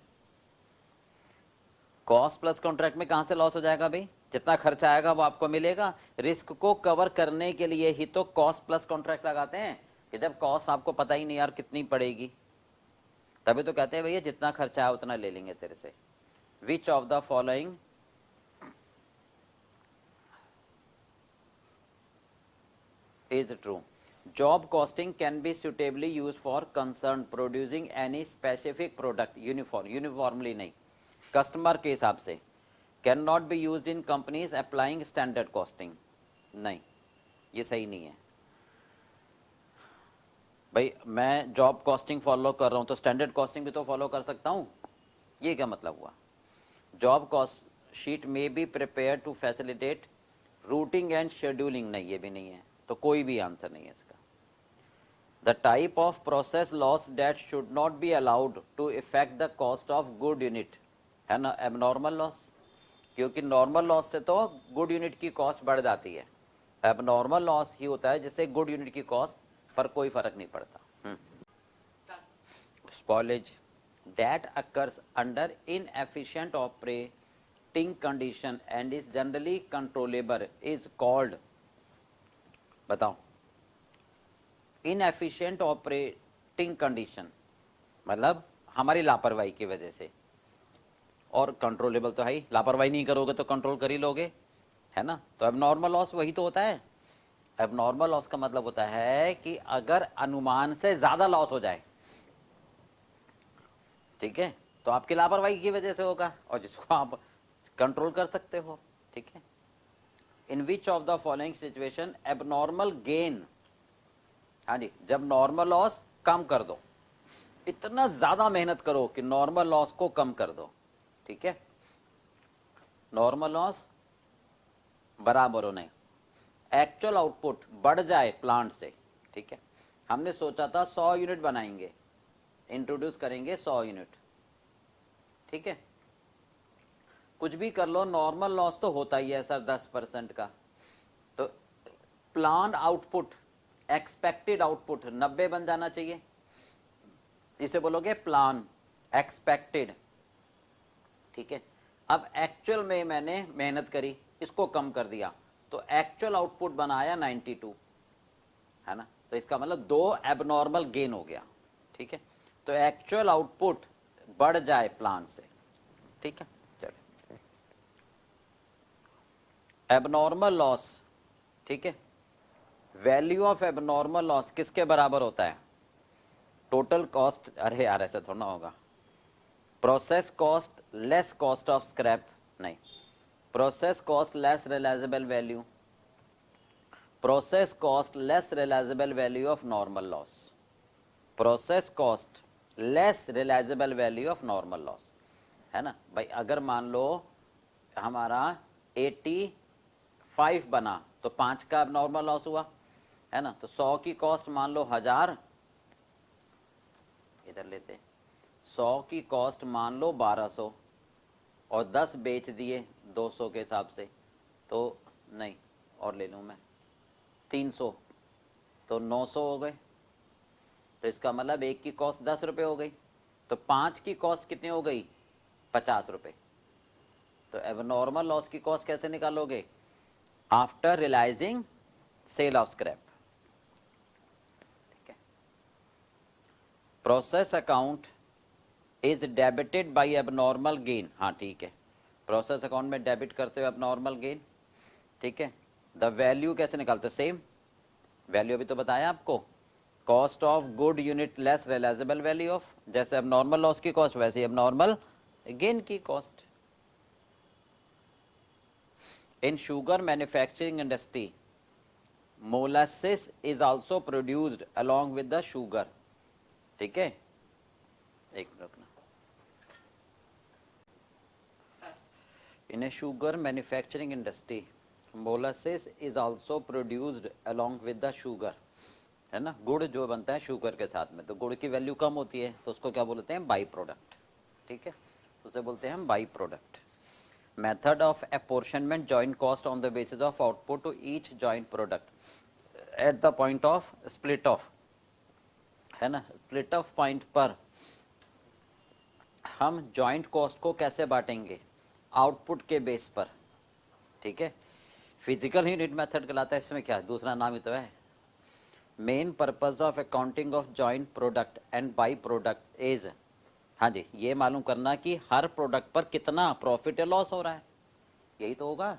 कॉस्ट प्लस कॉन्ट्रैक्ट में कहां से लॉस हो जाएगा भाई, जितना खर्चा आएगा वो आपको मिलेगा। रिस्क को कवर करने के लिए ही तो कॉस्ट प्लस कॉन्ट्रैक्ट लगाते हैं, कि जब कॉस्ट आपको पता ही नहीं यार कितनी पड़ेगी, तभी तो कहते हैं भैया जितना खर्चा है उतना ले लेंगे तेरे से। विच of the following is true, job costing can be suitably used for concern producing any specific product uniformly नहीं, कस्टमर के हिसाब से। Can not be used in companies applying standard costing, नहीं, ये सही नहीं है भाई। मैं जॉब कॉस्टिंग फॉलो कर रहा हूं तो स्टैंडर्ड कॉस्टिंग भी तो फॉलो कर सकता हूं, ये क्या मतलब हुआ। जॉब कॉस्ट शीट में be prepare to facilitate routing and scheduling, नहीं ये भी नहीं है, तो कोई भी आंसर नहीं है इसका। The type of process loss that should not be allowed to affect the cost of good unit, है ना, abnormal loss, क्योंकि नॉर्मल लॉस से तो गुड यूनिट की कॉस्ट बढ़ जाती है, एबनॉर्मल लॉस ही होता है जिससे गुड यूनिट की कॉस्ट पर कोई फर्क नहीं पड़ता। Spoilage that occurs under inefficient operating condition and is generally controllable is called, बताओ, इनएफिशिएंट ऑपरेटिंग कंडीशन मतलब हमारी लापरवाही की वजह से, और कंट्रोलेबल तो है ही, लापरवाही नहीं करोगे तो कंट्रोल कर ही लोगे, है ना। तो एबनॉर्मल लॉस वही तो होता है। एबनॉर्मल लॉस का मतलब होता है कि अगर अनुमान से ज्यादा लॉस हो जाए, ठीक है, तो आपकी लापरवाही की वजह से होगा, और जिसको आप कंट्रोल कर सकते हो, ठीक है। In which of the following situation abnormal gain, हाँ जी, जब नॉर्मल लॉस कम कर दो, इतना ज्यादा मेहनत करो कि नॉर्मल लॉस को कम कर दो, ठीक है, नॉर्मल लॉस बराबर हो नहीं, एक्चुअल आउटपुट बढ़ जाए प्लांट से, ठीक है, हमने सोचा था 100 यूनिट बनाएंगे, इंट्रोड्यूस करेंगे 100 यूनिट, ठीक है, कुछ भी कर लो नॉर्मल लॉस तो होता ही है सर 10% का। तो प्लान आउटपुट, एक्सपेक्टेड आउटपुट 90 बन जाना चाहिए, इसे बोलोगे प्लान एक्सपेक्टेड, ठीक है। अब एक्चुअल में मैंने मेहनत करी, इसको कम कर दिया, तो एक्चुअल आउटपुट बनाया 92, है ना। तो इसका मतलब 2 एबनॉर्मल गेन हो गया, ठीक है। तो एक्चुअल आउटपुट बढ़ जाए प्लान से, ठीक है। चलिए, एबनॉर्मल लॉस, ठीक है, वैल्यू ऑफ एबनॉर्मल लॉस किसके बराबर होता है, टोटल कॉस्ट, अरे यार ऐसा थोड़ा ना होगा, process cost less cost of scrap, नहीं, process cost less realisable value, process cost less realisable value of normal loss, process cost less realisable value of normal loss, है ना भाई। अगर मान लो हमारा 85 बना तो 5 का नॉर्मल लॉस हुआ, है ना। तो 100 की कॉस्ट मान लो 1000, इधर लेते, 100 की कॉस्ट मान लो 1200 और 10 बेच दिए 200 के हिसाब से, तो नहीं, और ले लूँ मैं 300, तो 900 हो गए। तो इसका मतलब एक की कॉस्ट 10 रुपये हो गई, तो 5 की कॉस्ट कितनी हो गई, 50 रुपये। तो एबनॉर्मल लॉस की कॉस्ट कैसे निकालोगे, after realising sale of scrap, ठीक है। Process account is debited by abnormal gain, हाँ ठीक है, प्रोसेस अकाउंट में डेबिट करते हुए एबनॉर्मल गेन, ठीक है। द वैल्यू कैसे निकालते हो, सेम वैल्यू अभी तो बताया आपको, cost of good unit less realisable value of, जैसे अब नॉर्मल लॉस की कॉस्ट वैसे अब नॉर्मल गेन की cost. In sugar manufacturing industry molasses is also produced along with the sugar, ठीक है, एक मिनट रखना। In a sugar manufacturing industry molasses is also produced along with the sugar, है ना, गुड़ जो बनता है शुगर के साथ में, तो गुड़ की वैल्यू कम होती है तो उसको क्या बोलते हैं, बाई प्रोडक्ट, ठीक है, उसे बोलते हैं हम byproduct. Method of apportionment joint cost on the basis of output to each joint product at the point of split off, है ना, स्प्लिट ऑफ पॉइंट पर हम जॉइंट कॉस्ट को कैसे बांटेंगे, आउटपुट के बेस पर, ठीक है। फिजिकल यूनिट मेथड कहलाता है, इसमें क्या दूसरा नाम ही तो है। Main purpose of accounting of joint product and by product is, हाँ जी, ये मालूम करना कि हर प्रोडक्ट पर कितना प्रॉफिट या लॉस हो रहा है, यही तो होगा।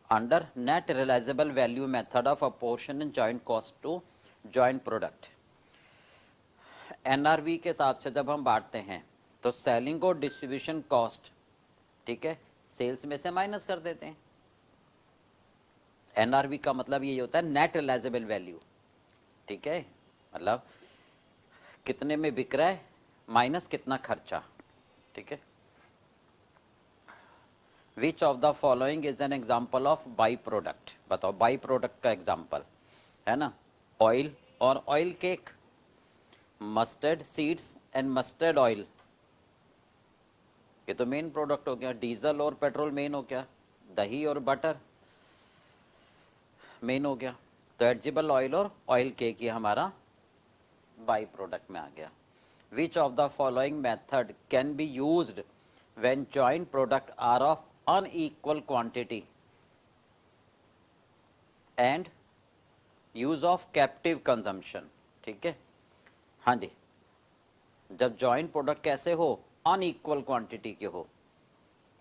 Under net realisable value method of apportion joint cost to joint product, NRV के हिसाब से जब हम बांटते हैं तो सेलिंग और डिस्ट्रीब्यूशन कॉस्ट, ठीक है, सेल्स में से माइनस कर देते हैं। एनआरवी का मतलब ये होता है नेट रियलाइजेबल वैल्यू, ठीक है, मतलब कितने में बिक रहा है माइनस कितना खर्चा, ठीक है। Which of the following is an example of by product, बताओ बाई प्रोडक्ट का एग्जाम्पल, है ना, ऑयल और oil cake, mustard seeds and mustard oil, ये तो मेन प्रोडक्ट हो गया। डीजल और पेट्रोल मेन हो गया, दही और बटर मेन हो गया। तो एडिबल ऑयल और ऑयल केक ये हमारा बाई प्रोडक्ट में आ गया। विच of the following method can be used when joint product are of unequal quantity and use of captive consumption. ठीक है, हाँ जी, जब जॉइंट प्रोडक्ट कैसे हो, अनइक्वल क्वांटिटी के हो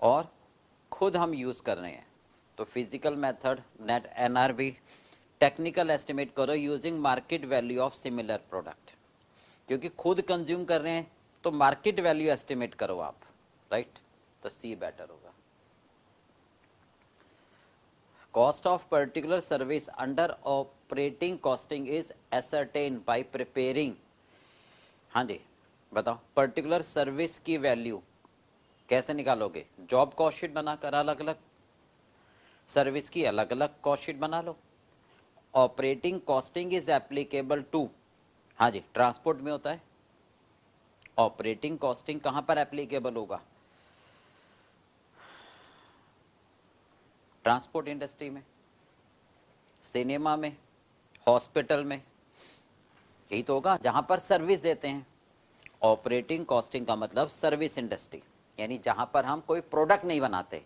और खुद हम यूज कर रहे हैं, तो physical method, net NRV, technical estimate करो using market value of similar product, क्योंकि खुद कंज्यूम कर रहे हैं तो मार्केट वैल्यू एस्टिमेट करो आप, राइट, तो सी बेटर होगा। Cost of particular service under operating costing is ascertained by preparing, हाँ जी बताओ, पर्टिकुलर सर्विस की वैल्यू कैसे निकालोगे, जॉब कॉस्ट शीट बनाकर अलग अलग सर्विस की अलग अलग कॉस्ट शीट बना लो। Operating costing is applicable to, हाँ जी ट्रांसपोर्ट में होता है। ऑपरेटिंग कॉस्टिंग कहाँ पर एप्लीकेबल होगा, ट्रांसपोर्ट इंडस्ट्री में, सिनेमा में, हॉस्पिटल में, यही तो होगा जहां पर सर्विस देते हैं। ऑपरेटिंग कॉस्टिंग का मतलब सर्विस इंडस्ट्री, यानी जहां पर हम कोई प्रोडक्ट नहीं बनाते।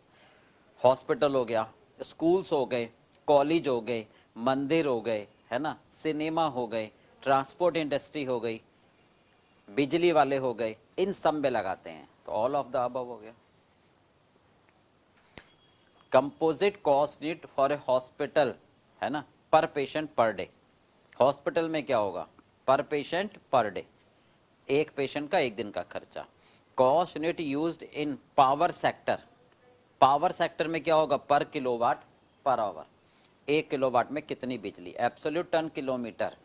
हॉस्पिटल हो गया, स्कूल्स हो गए, कॉलेज हो गए, मंदिर हो गए, है ना, सिनेमा हो गए, ट्रांसपोर्ट इंडस्ट्री हो गई, बिजली वाले हो गए, इन सब में लगाते हैं, तो ऑल ऑफ द अबव हो गया। Composite cost need for a hospital, है ना, पर पेशेंट पर डे। हॉस्पिटल में क्या होगा, पर पेशेंट पर डे, एक पेशेंट का एक दिन का खर्चा। Cost unit used in power sector, power sector में क्या होगा, पर किलोवाट पर आवर, एक किलोवाट में कितनी बिजली। एब्सोल्यूट टन किलोमीटर,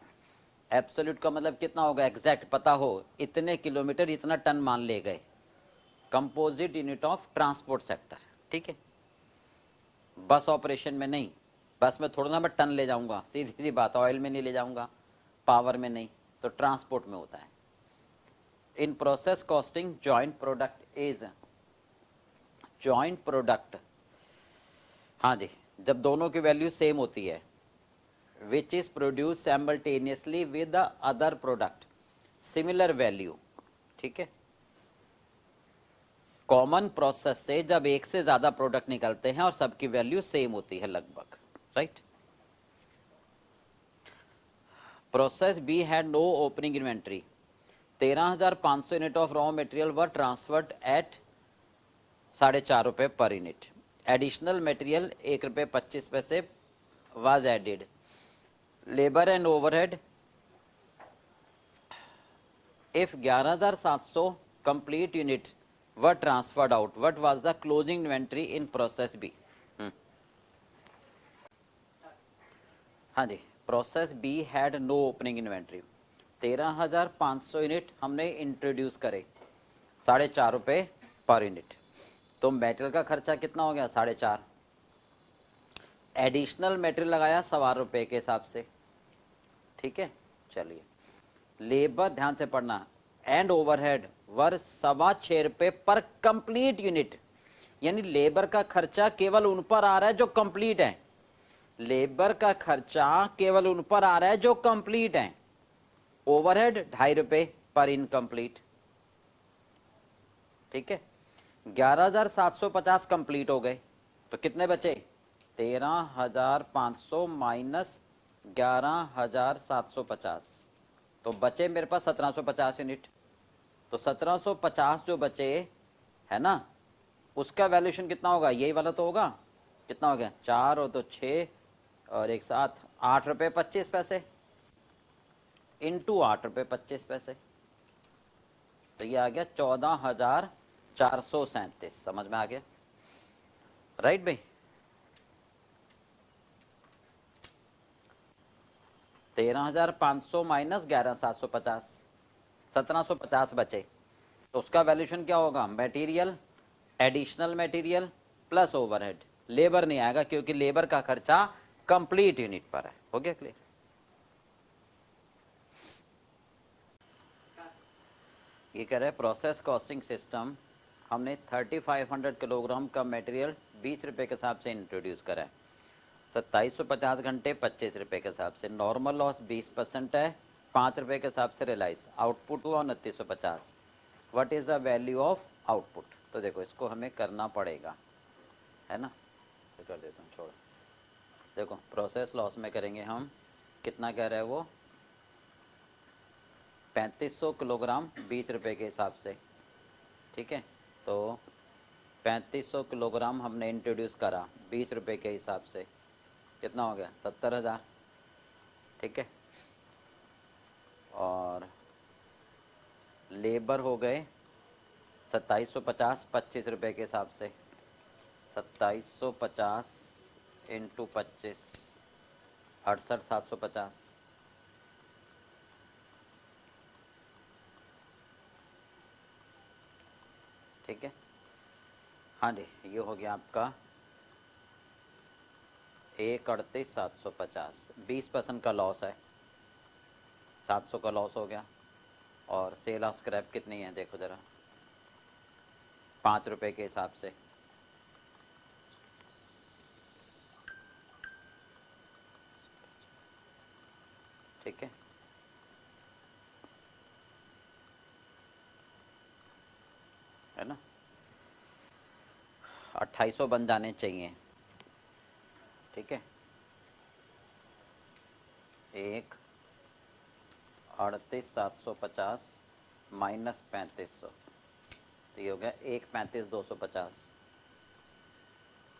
एब्सोल्यूट का मतलब कितना होगा, एग्जैक्ट पता हो, इतने किलोमीटर इतना टन मान ले गए। Composite unit of transport sector, ठीक है, बस ऑपरेशन में नहीं, बस में थोड़ा ना मैं टन ले जाऊंगा, सीधी सी बात, ऑयल में नहीं ले जाऊंगा, पावर में नहीं, तो ट्रांसपोर्ट में होता है। In process costing joint product is, joint product, हाँ जी, जब दोनों की वैल्यू सेम होती है, which is produce simultaneously with the other product similar value, ठीक है। कॉमन प्रोसेस से जब एक से ज्यादा प्रोडक्ट निकलते हैं और सबकी वैल्यू सेम होती है लगभग, right. Process B had no opening inventory, 13,500 unit of raw material were transferred at 4.5 रुपये पर यूनिट। एडिशनल मटेरियल 1 रुपये 25 पैसे was added. Labour and overhead, if 11,700 complete unit were transferred out, what was the closing inventory in process B. हाँ जी, process B had no opening inventory, 13,500 unit हमने introduce करे, 4.5 रुपये per unit, तो material का खर्चा कितना हो गया, 4.5, एडिशनल मेटेरियल लगाया 1.25 के हिसाब से, ठीक है। चलिए, लेबर ध्यान से पढ़ना, एंड ओवरहेड वर 6.25 रुपये पर कंप्लीट यूनिट, यानी लेबर का खर्चा केवल उन पर आ रहा है जो कंप्लीट है, लेबर का खर्चा केवल उन पर आ रहा है जो कंप्लीट है। ओवरहेड 2.5 रुपये पर इनकम्प्लीट, ठीक है। 11,750 कंप्लीट हो गए, तो कितने बचे, 13,500 माइनस 11,750, तो बचे मेरे पास 1,750 यूनिट। तो 1,750 जो बचे, है ना, उसका वैल्यूएशन कितना होगा, यही वाला तो होगा, कितना हो गया, 4 और 2 6 और एक साथ 8.25 रुपये इंटू 8.25 रुपये, तो ये आ गया 14,437, समझ में आ गया, राइट भाई। 13,500 माइनस 11,750, 1,750 बचे, तो उसका वैल्यूएशन क्या होगा, material, additional material plus overhead, labour नहीं आएगा क्योंकि लेबर का खर्चा कंप्लीट यूनिट पर है। हो गया क्लियर। ये कह रहे हैं प्रोसेस कॉस्टिंग सिस्टम हमने 3,500 किलोग्राम का मटेरियल 20 रुपये के हिसाब से इंट्रोड्यूस करा है, 2750 घंटे 25 रुपये के हिसाब से, नॉर्मल लॉस 20% है, 5 रुपये के हिसाब से रिलाइज, आउटपुट हुआ 2950। What is the value of output, तो देखो इसको हमें करना पड़ेगा, है ना, तो कर देता हूँ, छोड़ो। देखो प्रोसेस लॉस में करेंगे हम, कितना कह रहा है वो, 3500 किलोग्राम 20 रुपये के हिसाब से, ठीक है। तो 3500 किलोग्राम हमने इंट्रोड्यूस करा 20 रुपये के हिसाब से, कितना हो गया, 70,000, ठीक है। और लेबर हो गए 2750 25 रुपये के हिसाब से, 2750 इंटू 25, 68,750, ठीक है। हाँ जी, ये हो गया आपका 1,38,750, 20% का लॉस है, 700 का लॉस हो गया। और सेल ऑफ स्क्रैप कितनी है देखो ज़रा, 5 रुपये के हिसाब से, ठीक है। है ना, 2800 बन जाने चाहिए, ठीक है। 1,38,750 माइनस 3500, तो ये हो गया 1,35,250,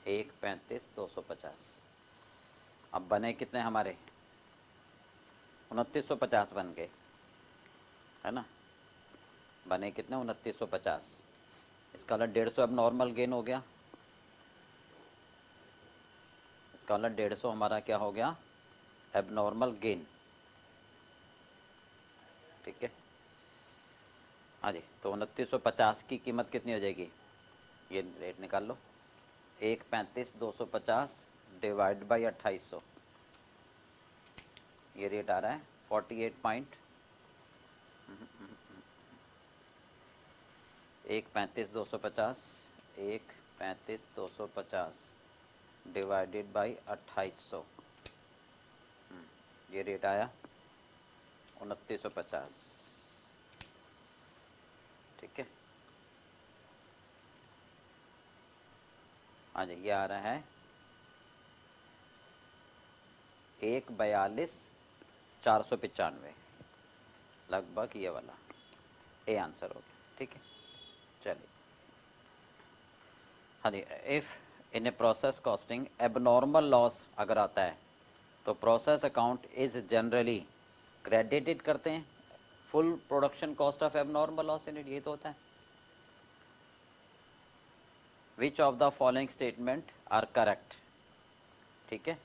1,35,250। अब बने कितने हमारे, 2950 बन गए, है ना, बने कितने, 2950। इसका मतलब 150 अब नॉर्मल गेन हो गया, इसका मतलब 150 हमारा क्या हो गया, अब नॉर्मल गेन, ठीक है। हाँ जी, तो 2950 की कीमत कितनी हो जाएगी, ये रेट निकाल लो, 1,35,250 डिवाइड बाई 2800, ये रेट आ रहा है 48 पॉइंट, 1,35,250, 1,35,250 डिवाइडेड बाई 2800, ये रेट आया 2950, ठीक है। हाँ जी, ये आ रहा है 1,42,495, लगभग ये वाला ए आंसर हो गया, ठीक है। चलिए, हाँ जी, if in a process costing abnormal loss अगर आता है तो process account is generally credited करते हैं full production cost of abnormal loss in it, ये तो होता है। Which of the following statement are correct, ठीक है।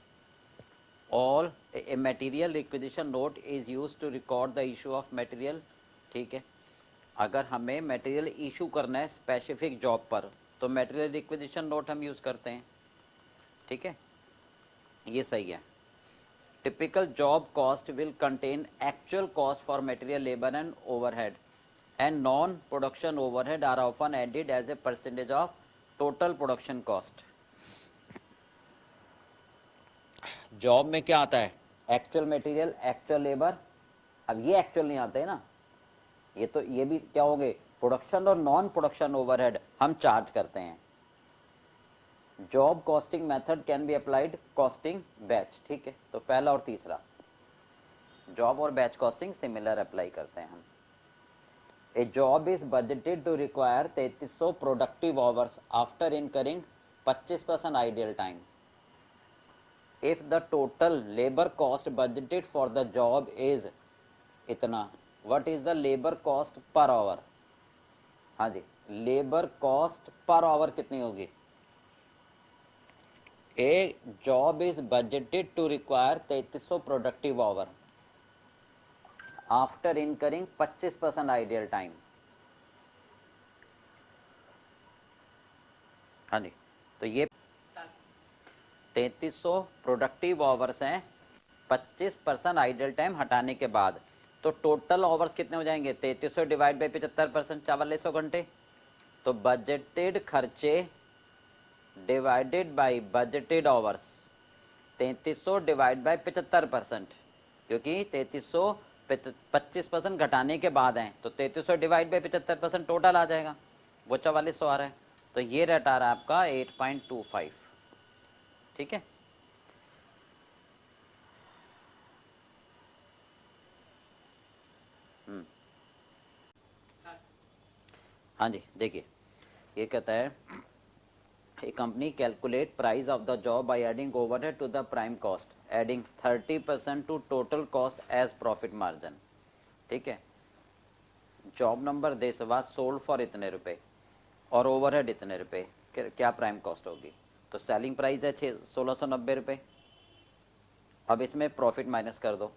All a material requisition note is use to record the issue of material, ठीक है। अगर हमें मटेरियल इशू करना है स्पेसिफिक जॉब पर तो मटेरियल रिक्विजिशन नोट हम यूज़ करते हैं, ठीक है, ये सही है। Typical job cost will contain actual cost for material labour and overhead and non production overhead are often added as a percentage of total production cost. Job में क्या आता है, एक्चुअल मटेरियल, एक्चुअल लेबर, अब ये actual नहीं आते हैं ना, ये तो ये भी क्या हो गए, प्रोडक्शन और नॉन प्रोडक्शन ओवरहेड हम चार्ज करते हैं। Job costing method can be applied costing batch, ठीक है। तो पहला और तीसरा, जॉब और बैच कॉस्टिंग सिमिलर अप्लाई करते हैं हम। A job is budgeted to require 3300 productive hours after incurring 25% ideal time. If the total labour cost budgeted for the job is इतना, what is the labour cost per hour, हाँ जी, labour cost per hour कितनी होगी। A job is budgeted to require 3300 productive hour after incurring 25% ideal time, हाँ जी। तो ये 3300 productive hours हैं 25% आइडियल टाइम हटाने के बाद, तो टोटल आवर्स कितने हो जाएंगे, 3300 डिवाइड बाई 75%, 4400 घंटे। तो बजटेड खर्चे divided by budgeted hours, 3300 divide by 75%, क्योंकि 3300 25% घटाने के बाद हैं तो 3300 डिवाइड बाई 75% टोटल आ जाएगा, वो 4400 आ रहा है, तो ये रेट आ रहा है आपका 8.25, ठीक है। हाँ जी, देखिए ये कहता है a company calculate price of the job by adding overhead to the prime cost, adding 30% to total cost as profit margin, ठीक है। Job number this was sold for इतने रुपए और ओवरहेड इतने रुपए, क्या प्राइम कॉस्ट होगी, तो सेलिंग प्राइस है 1690 रुपये। अब इसमें प्रॉफिट माइनस कर दो,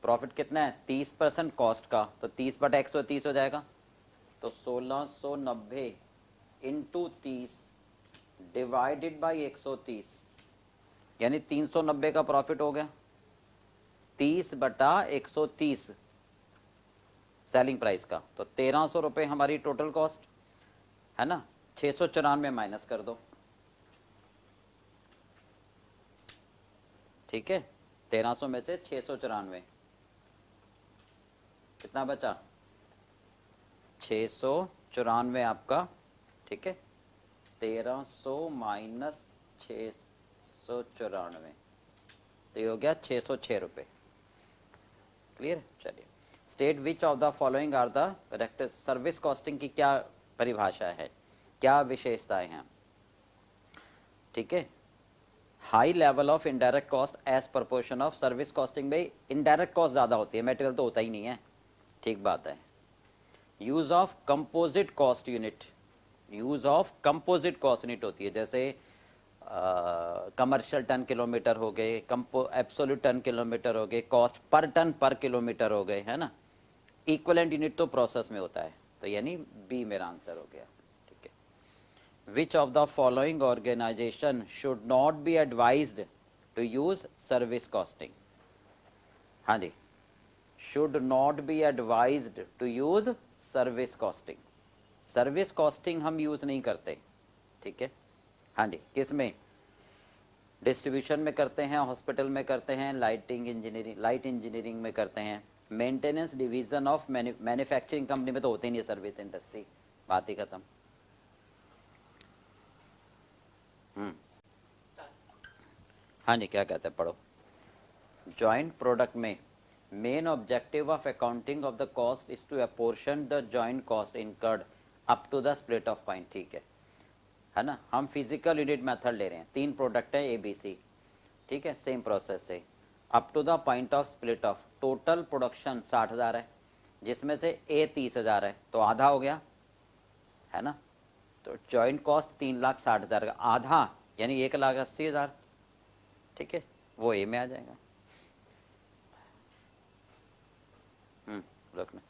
प्रॉफिट कितना है 30% कॉस्ट का, तो 30/130 हो जाएगा, तो 1690 इंटू 30 डिवाइडेड बाई 130, यानी 390 का प्रॉफिट हो गया। 30/130 सेलिंग प्राइस का, तो 1300 रुपये हमारी टोटल कॉस्ट है ना। 694 माइनस कर दो, ठीक है। 1300 में से 694 कितना बचा, 694 आपका, ठीक है। 1300 माइनस 694, तो ये हो गया 606 रुपये। क्लियर, चलिए। State which of the following are the correct. Service costing की क्या परिभाषा है, क्या विशेषताएं हैं, ठीक है। High level of indirect cost as proportion of service costing में इनडायरेक्ट कॉस्ट ज़्यादा होती है, मटेरियल तो होता ही नहीं है, ठीक बात है। Use of composite cost unit, use of composite cost unit होती है, जैसे कमर्शियल टन किलोमीटर हो गए, एब्सोल्यूट टन किलोमीटर हो गए, कॉस्ट पर टन पर किलोमीटर हो गए, है ना। इक्वलेंट यूनिट तो प्रोसेस में होता है, तो यानी बी मेरा आंसर हो गया, ठीक है। Which of the following organisation should not be advised to use service costing. हाँ जी, should not be advised to use service costing. Service costing हम यूज नहीं करते, ठीक है। हाँ जी, किस में, डिस्ट्रीब्यूशन में करते हैं, हॉस्पिटल में करते हैं, लाइट इंजीनियरिंग में करते हैं, maintenance division of manufacturing company में तो होते ही नहीं, सर्विस इंडस्ट्री, बात ही खत्म। हाँ जी, क्या कहते हैं, पढ़ो। जॉइंट प्रोडक्ट में main objective of accounting of the cost is to apportion the joint cost incurred up to the split off point, ठीक है ना। हम फिजिकल यूनिट मेथड ले रहे हैं, 3 प्रोडक्ट है ABC, ठीक है, सेम प्रोसेस से up to the point of split off. Total production 60,000 है, जिसमें से A 30,000 है, तो आधा हो गया, है ना। तो जॉइंट कॉस्ट 3,60,000 का आधा यानी 1,80,000, ठीक है, वो A में आ जाएगा। रखना।